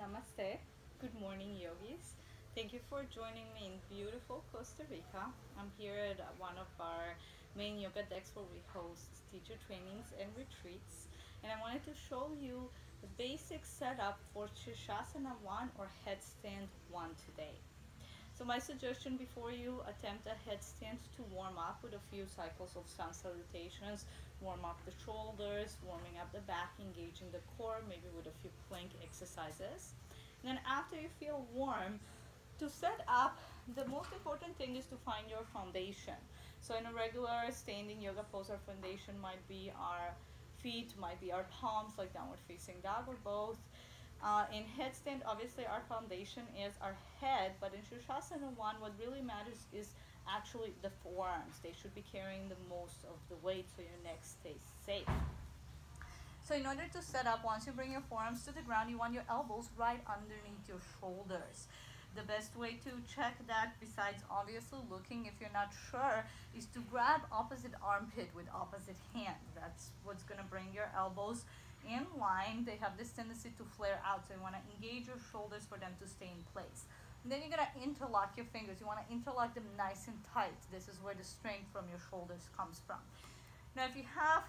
Namaste. Good morning, yogis. Thank you for joining me in beautiful Costa Rica. I'm here at one of our main yoga decks where we host teacher trainings and retreats. And I wanted to show you the basic setup for Shirshasana 1 or Headstand 1 today. So my suggestion before you attempt a headstand to warm up with a few cycles of sun salutations, warm up the shoulders, warming up the back, engaging the core, maybe with a few plank exercises. And then after you feel warm, to set up, the most important thing is to find your foundation. So in a regular standing yoga pose, our foundation might be our feet, might be our palms, like downward facing dog or both. In headstand, obviously our foundation is our head, but in Shirshasana 1, what really matters is actually the forearms. They should be carrying the most of the weight so your neck stays safe. So in order to set up, once you bring your forearms to the ground, you want your elbows right underneath your shoulders. The best way to check that, besides obviously looking if you're not sure, is to grab opposite armpit with opposite hand. That's what's going to bring your elbows in line. They have this tendency to flare out, so you want to engage your shoulders for them to stay in place. And then you're going to interlock your fingers. You want to interlock them nice and tight. This is where the strength from your shoulders comes from. Now if you have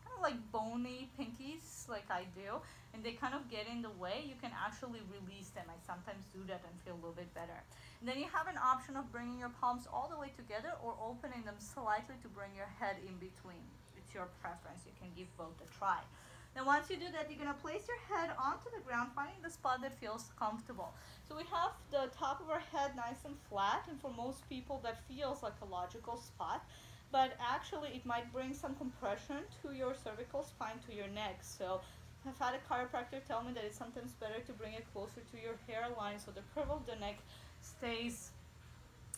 kind of like bony pinkies like I do, and they kind of get in the way, you can actually release them. I sometimes do that and feel a little bit better. And then you have an option of bringing your palms all the way together or opening them slightly to bring your head in between. It's your preference. You can give both a try. Then once you do that, you're going to place your head onto the ground, finding the spot that feels comfortable. So we have the top of our head nice and flat, and for most people that feels like a logical spot, but actually it might bring some compression to your cervical spine, to your neck. So I've had a chiropractor tell me that it's sometimes better to bring it closer to your hairline so the curve of the neck stays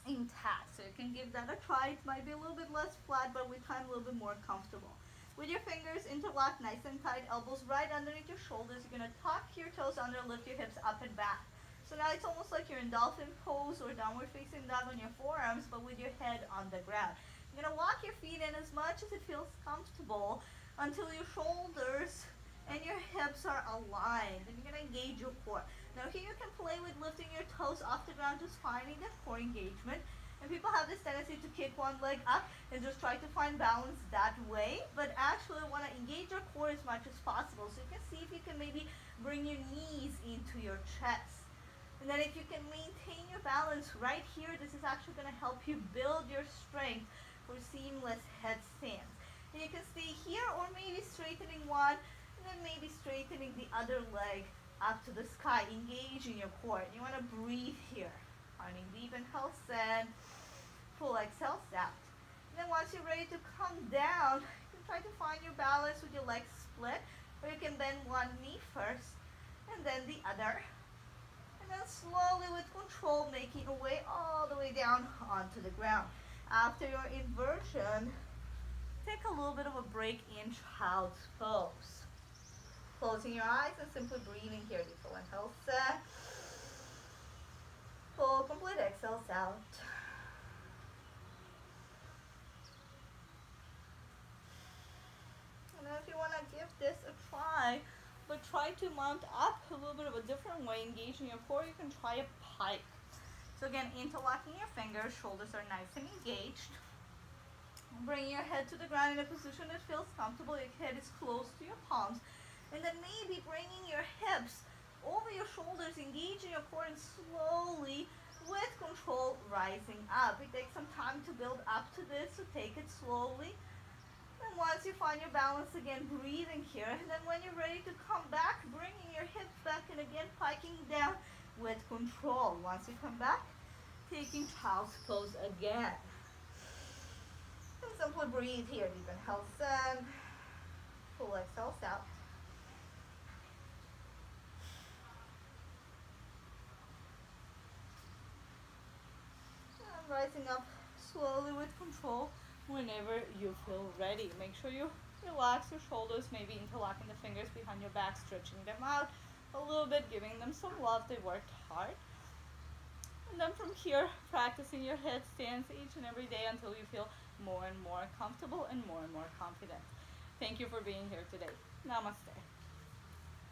intact. So you can give that a try. It might be a little bit less flat, but with time a little bit more comfortable. With your fingers interlocked nice and tight, elbows right underneath your shoulders, you're going to tuck your toes under, lift your hips up and back. So now it's almost like you're in dolphin pose or downward facing dog on your forearms, but with your head on the ground. You're going to walk your feet in as much as it feels comfortable until your shoulders and your hips are aligned. And you're going to engage your core. Now here you can play with lifting your toes off the ground, just finding that core engagement. And people have this tendency to kick one leg up and just try to find balance that way. But actually want to engage your core as much as possible. So you can see if you can maybe bring your knees into your chest. And then if you can maintain your balance right here, this is actually going to help you build your strength for seamless headstands. And you can stay here or maybe straightening one and then maybe straightening the other leg up to the sky, engaging your core. And you want to breathe here. Finding deep inhales in, full exhales out. And then once you're ready to come down, you can try to find your balance with your legs split, or you can bend one knee first and then the other. And then slowly with control, making your way all the way down onto the ground. After your inversion, take a little bit of a break in child's pose. Closing your eyes and simply breathing here. Deep full inhales in. Full complete exhales out. And then if you want to give this a try, but try to mount up a little bit of a different way, engaging your core, you can try a pike. So again, interlocking your fingers, shoulders are nice and engaged. Bring your head to the ground in a position that feels comfortable. Your head is close to your palms. And then maybe bringing your hips over your shoulders, engaging your core, and slowly, with control, rising up. It takes some time to build up to this, so take it slowly. And once you find your balance again, breathing here. And then when you're ready to come back, bringing your hips back and again piking down with control. Once you come back, taking child's pose again. And simply breathe here. Deep inhales in, full exhales out. Rising up slowly with control whenever you feel ready. Make sure you relax your shoulders, maybe interlocking the fingers behind your back, stretching them out a little bit, giving them some love. They worked hard. And then from here, practicing your headstands each and every day until you feel more and more comfortable and more confident. Thank you for being here today. Namaste.